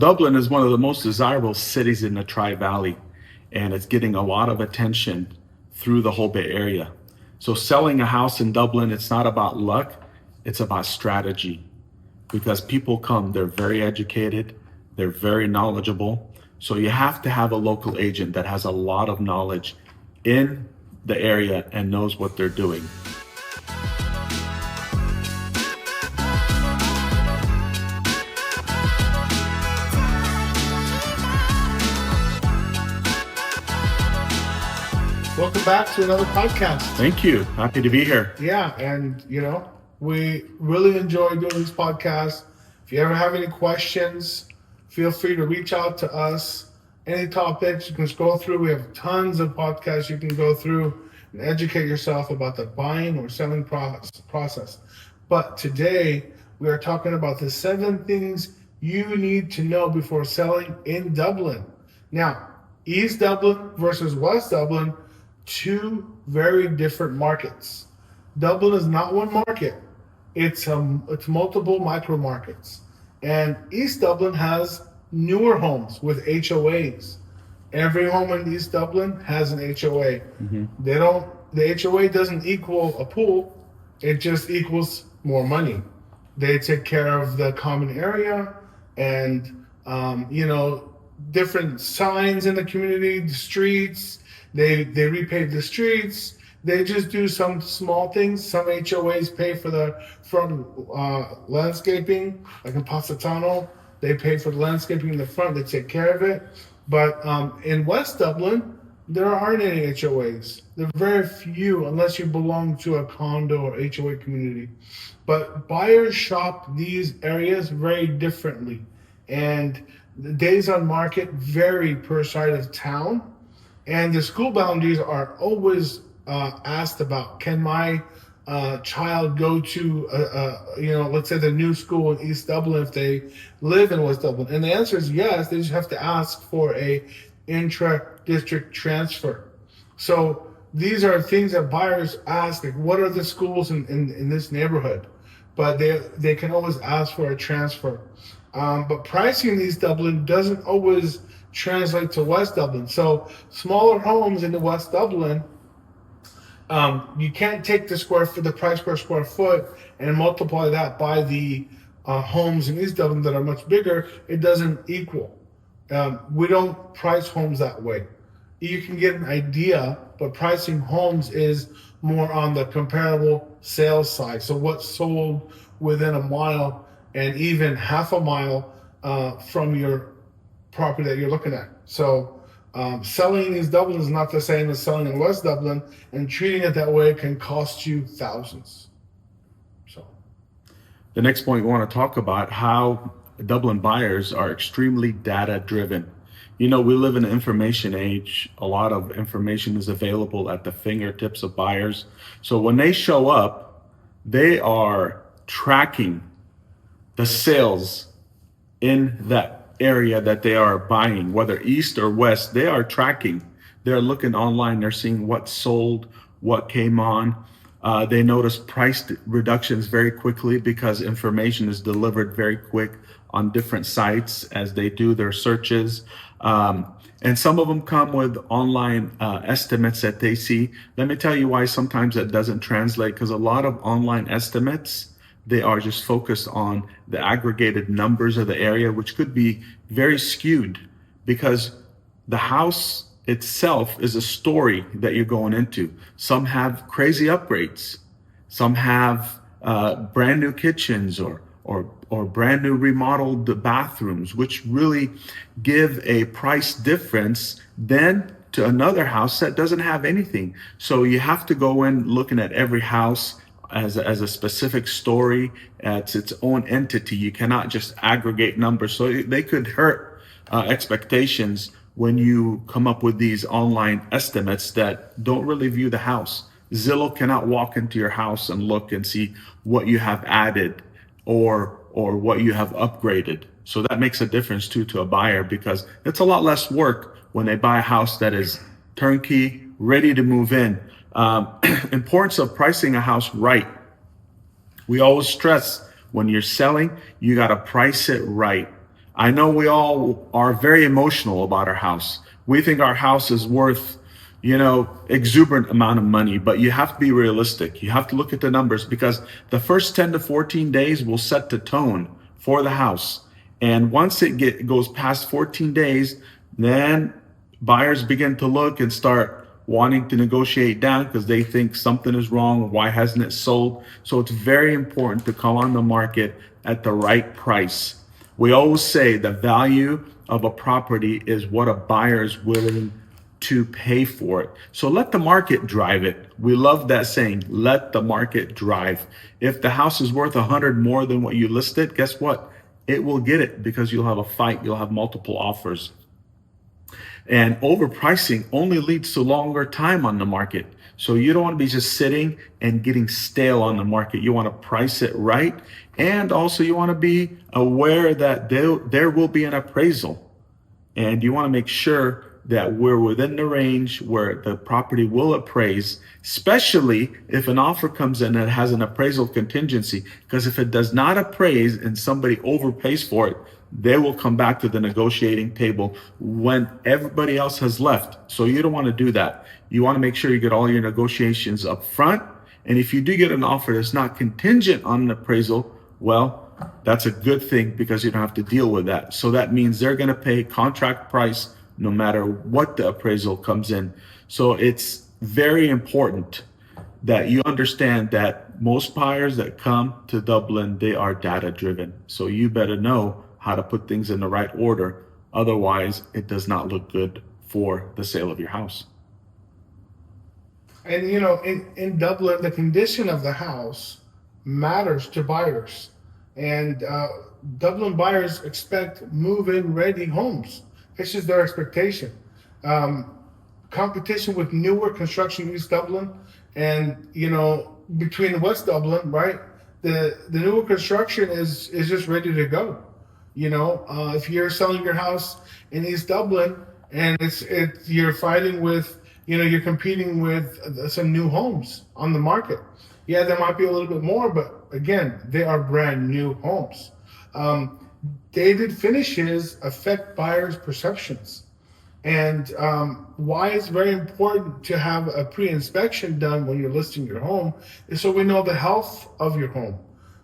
Dublin is one of the most desirable cities in the Tri-Valley, and it's getting a lot of attention through the whole Bay Area. So selling a house in Dublin, it's not about luck, it's about strategy. Because people come, they're very educated, they're very knowledgeable. So you have to have a local agent that has a lot of knowledge in the area and knows what they're doing. Welcome back to another podcast. Thank you. Happy to be here. Yeah, and we really enjoy doing these podcasts. If you ever have any questions, feel free to reach out to us. Any topics you can scroll through. We have tons of podcasts you can go through and educate yourself about the buying or selling process. But today we are talking about the 7 things you need to know before selling in Dublin. Now, East Dublin versus West Dublin, 2 very different markets. Dublin is not one market. It's multiple micro markets. And East Dublin has newer homes with HOAs. Every home in East Dublin has an HOA. Mm-hmm. The HOA doesn't equal a pool, it just equals more money. They take care of the common area and different signs in the community, the streets. They repave the streets. They just do some small things. Some HOAs pay for the front landscaping, like in Positano. They pay for the landscaping in the front. They take care of it. But in West Dublin, there aren't any HOAs. There are very few, unless you belong to a condo or HOA community. But buyers shop these areas very differently. And the days on market vary per side of town. And the school boundaries are always asked about. Can my child go to, let's say the new school in East Dublin if they live in West Dublin? And the answer is yes. They just have to ask for a intra-district transfer. So these are things that buyers ask, like what are the schools in this neighborhood? But they can always ask for a transfer. But pricing in East Dublin doesn't always translate to West Dublin. So smaller homes in the West Dublin, you can't take the price per square foot and multiply that by the homes in East Dublin that are much bigger. It doesn't equal. We don't price homes that way. You can get an idea, but pricing homes is more on the comparable sales side. So what's sold within a mile and even half a mile from your property that you're looking at. So selling in East Dublin is not the same as selling in West Dublin, and treating it that way can cost you thousands. So the next point we want to talk about how Dublin buyers are extremely data driven. We live in an information age. A lot of information is available at the fingertips of buyers. So when they show up, they are tracking the sales in that area that they are buying, whether east or west. They are tracking. They're looking online. They're seeing what sold, what came on. They notice price reductions very quickly because information is delivered very quick on different sites as they do their searches. And some of them come with online estimates that they see. Let me tell you why sometimes that doesn't translate, because a lot of online estimates, they are just focused on the aggregated numbers of the area, which could be very skewed because the house itself is a story that you're going into. Some have crazy upgrades. Some have brand new kitchens or brand new remodeled bathrooms, which really give a price difference then to another house that doesn't have anything. So you have to go in looking at every house as a specific story. It's its own entity. You cannot just aggregate numbers. So they could hurt expectations when you come up with these online estimates that don't really view the house. Zillow cannot walk into your house and look and see what you have added or what you have upgraded. So that makes a difference too to a buyer, because it's a lot less work when they buy a house that is turnkey, ready to move in. Importance of pricing a house right. We always stress when you're selling, you got to price it right. I know we all are very emotional about our house. We think our house is worth, exuberant amount of money, but you have to be realistic. You have to look at the numbers because the first 10 to 14 days will set the tone for the house. And once goes past 14 days, then buyers begin to look and start wanting to negotiate down because they think something is wrong. Why hasn't it sold? So it's very important to come on the market at the right price. We always say the value of a property is what a buyer is willing to pay for it. So let the market drive it. We love that saying, let the market drive. If the house is worth 100 more than what you listed, guess what? It will get it because you'll have a fight. You'll have multiple offers. And overpricing only leads to longer time on the market. So you don't want to be just sitting and getting stale on the market. You want to price it right. And also you want to be aware that there will be an appraisal. And you want to make sure that we're within the range where the property will appraise, especially if an offer comes in that has an appraisal contingency. Because if it does not appraise and somebody overpays for it, they will come back to the negotiating table when everybody else has left. So you don't want to do that. You want to make sure you get all your negotiations up front. And if you do get an offer that's not contingent on an appraisal, well, that's a good thing because you don't have to deal with that. So that means they're going to pay contract price no matter what the appraisal comes in. So it's very important that you understand that most buyers that come to Dublin, they are data driven. So you better know how to put things in the right order. Otherwise, it does not look good for the sale of your house. And in Dublin, the condition of the house matters to buyers. And Dublin buyers expect move-in ready homes. It's just their expectation. Competition with newer construction in East Dublin and, between West Dublin, right? The newer construction is just ready to go. If you're selling your house in East Dublin and you're fighting with, you're competing with some new homes on the market. Yeah, there might be a little bit more, but again, they are brand new homes. Dated finishes affect buyers' perceptions. And why it's very important to have a pre-inspection done when you're listing your home is so we know the health of your home.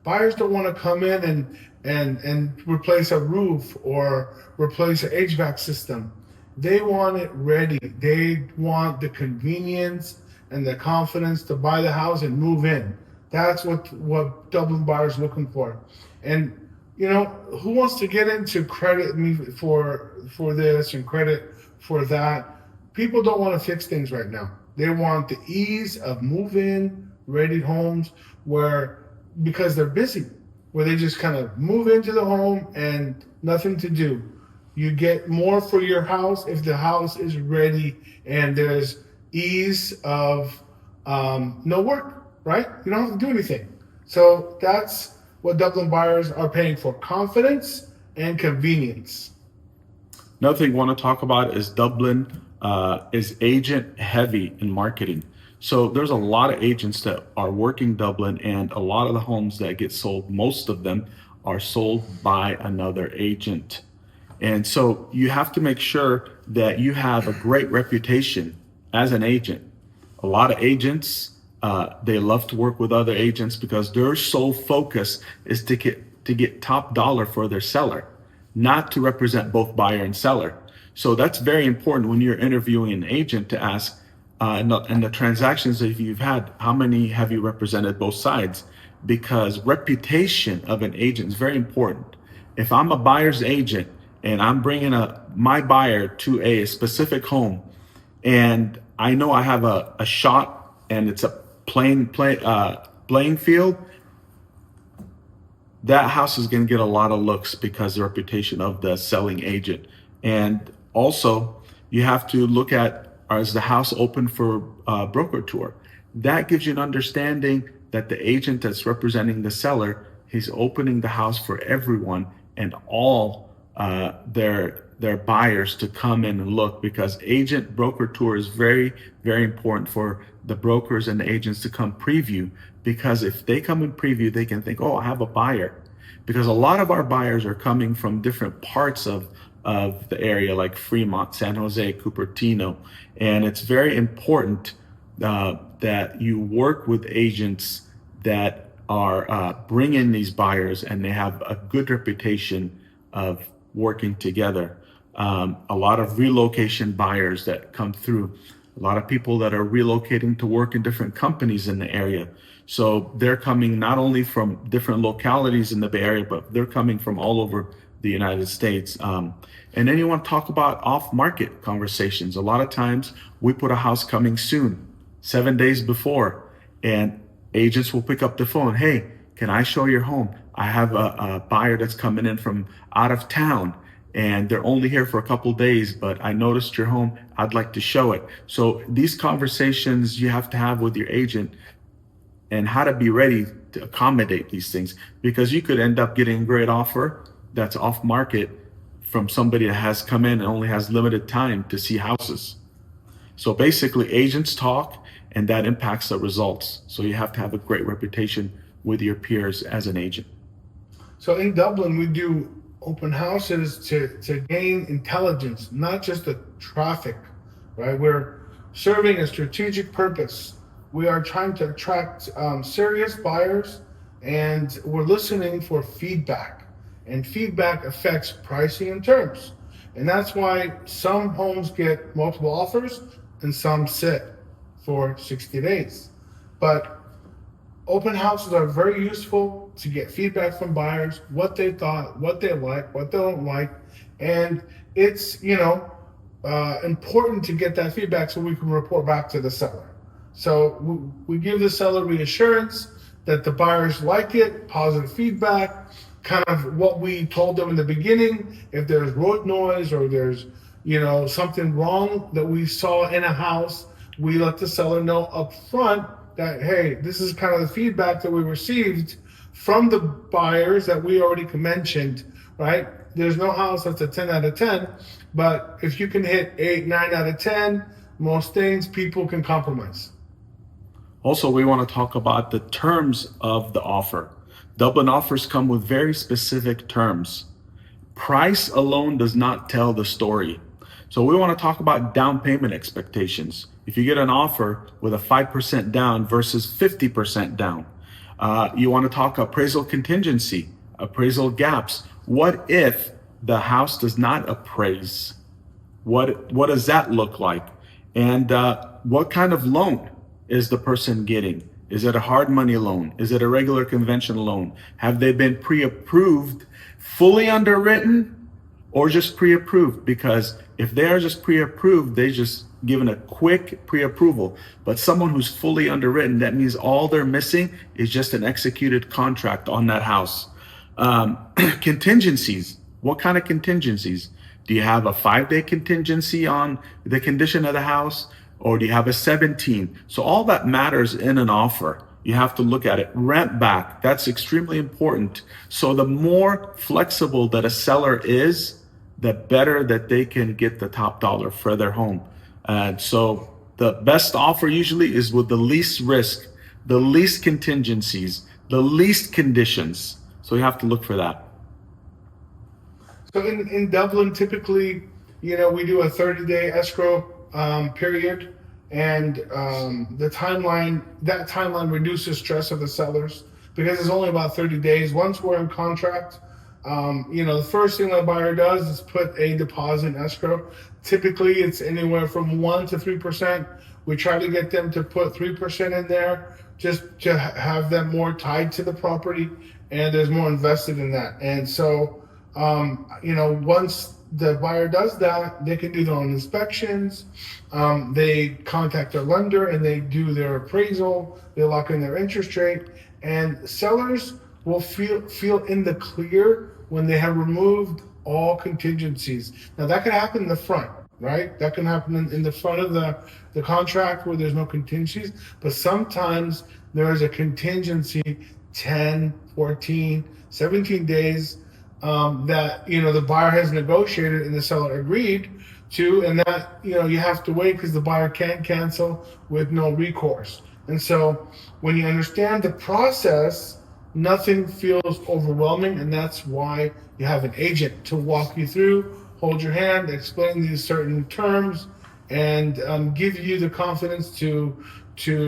Buyers don't want to come in and replace a roof or replace an HVAC system. They want it ready. They want the convenience and the confidence to buy the house and move in. That's what Dublin buyers are looking for. And who wants to get into credit me for this and credit for that? People don't want to fix things right now. They want the ease of move-in ready homes because they're busy, where they just kind of move into the home and nothing to do. You get more for your house if the house is ready and there's ease of no work, right? You don't have to do anything. So that's what Dublin buyers are paying for: confidence and convenience. Another thing I want to talk about is Dublin is agent heavy in marketing. So there's a lot of agents that are working Dublin, and a lot of the homes that get sold, most of them are sold by another agent. And so you have to make sure that you have a great reputation as an agent. A lot of agents, they love to work with other agents because their sole focus is to get top dollar for their seller, not to represent both buyer and seller. So that's very important when you're interviewing an agent to ask, and the transactions that you've had, how many have you represented both sides? Because reputation of an agent is very important. If I'm a buyer's agent and I'm bringing my buyer to a specific home, and I know I have a shot and it's a playing field, that house is going to get a lot of looks because of the reputation of the selling agent. And also, you have to look at, is the house open for broker tour? That gives you an understanding that the agent that's representing the seller, he's opening the house for everyone and all their buyers to come in and look, because agent broker tour is very, very important for the brokers and the agents to come preview, because if they come and preview, they can think, oh, I have a buyer. because a lot of our buyers are coming from different parts of the area, like Fremont, San Jose, Cupertino. And it's very important that you work with agents that are bringing these buyers and they have a good reputation of working together. A lot of relocation buyers that come through, a lot of people that are relocating to work in different companies in the area. So they're coming not only from different localities in the Bay Area, but they're coming from all over the United States. And then you want to talk about off-market conversations. A lot of times we put a house coming soon, 7 days before, and agents will pick up the phone. Hey, can I show your home? I have a buyer that's coming in from out of town and they're only here for a couple days, but I noticed your home. I'd like to show it. So these conversations you have to have with your agent and how to be ready to accommodate these things, because you could end up getting a great offer that's off market from somebody that has come in and only has limited time to see houses. So basically agents talk and that impacts the results. So you have to have a great reputation with your peers as an agent. So in Dublin, we do open houses to gain intelligence, not just the traffic, right? We're serving a strategic purpose. We are trying to attract serious buyers, and we're listening for feedback. And feedback affects pricing and terms. And that's why some homes get multiple offers and some sit for 60 days. But open houses are very useful to get feedback from buyers, what they thought, what they like, what they don't like. And it's, important to get that feedback so we can report back to the seller. So we give the seller reassurance that the buyers like it, positive feedback, kind of what we told them in the beginning. If there's road noise or there's, something wrong that we saw in a house, we let the seller know up front that, hey, this is kind of the feedback that we received from the buyers that we already mentioned, right? There's no house that's a 10 out of 10, but if you can hit 8, 9 out of 10, most things people can compromise. Also, we want to talk about the terms of the offer. Dublin offers come with very specific terms. Price alone does not tell the story. So we want to talk about down payment expectations. If you get an offer with a 5% down versus 50% down, you want to talk appraisal contingency, appraisal gaps. What if the house does not appraise? What does that look like? And what kind of loan is the person getting? Is it a hard money loan? Is it a regular conventional loan? Have they been pre-approved, fully underwritten, or just pre-approved? Because if they are just pre-approved, they just given a quick pre-approval. But someone who's fully underwritten, that means all they're missing is just an executed contract on that house. Contingencies. What kind of contingencies? Do you have a 5-day contingency on the condition of the house? Or do you have a 17? So all that matters in an offer. You have to look at it. Rent back, that's extremely important. So the more flexible that a seller is, the better that they can get the top dollar for their home. And so the best offer usually is with the least risk, the least contingencies, the least conditions. So you have to look for that. So in Dublin, typically, we do a 30-day escrow period, and that timeline reduces stress of the sellers because it's only about 30 days. Once we're in contract, the first thing the buyer does is put a deposit in escrow. Typically, it's anywhere from 1% to 3%. We try to get them to put 3% in there just to have them more tied to the property, and there's more invested in that. And so, once the buyer does that, they can do their own inspections. They contact their lender and they do their appraisal. They lock in their interest rate, and sellers will feel in the clear when they have removed all contingencies. Now that can happen in the front, right? That can happen in the front of the contract where there's no contingencies, but sometimes there is a contingency 10, 14, 17 days that the buyer has negotiated and the seller agreed to, and that you have to wait because the buyer can't cancel with no recourse. And so when you understand the process, nothing feels overwhelming, and that's why you have an agent to walk you through, hold your hand, explain these certain terms, and give you the confidence to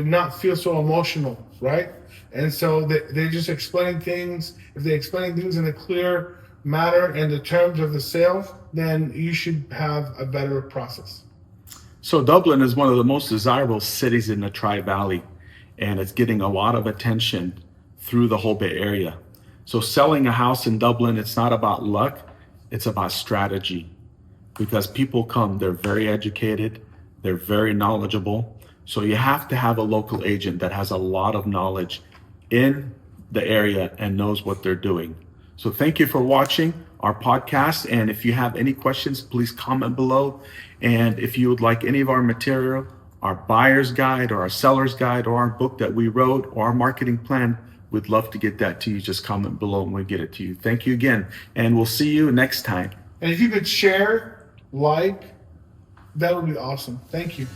not feel so emotional, right? And so they just explain things. If they explain things in a clear manner and the terms of the sale, then you should have a better process. So Dublin is one of the most desirable cities in the Tri-Valley, and it's getting a lot of attention through the whole Bay Area. So selling a house in Dublin, it's not about luck, it's about strategy. Because people come, they're very educated, they're very knowledgeable. So you have to have a local agent that has a lot of knowledge in the area and knows what they're doing. So thank you for watching our podcast. And if you have any questions, please comment below. And if you would like any of our material, our buyer's guide or our seller's guide or our book that we wrote or our marketing plan, we'd love to get that to you. Just comment below and we'll get it to you. Thank you again. And we'll see you next time. And if you could share, like, that would be awesome. Thank you.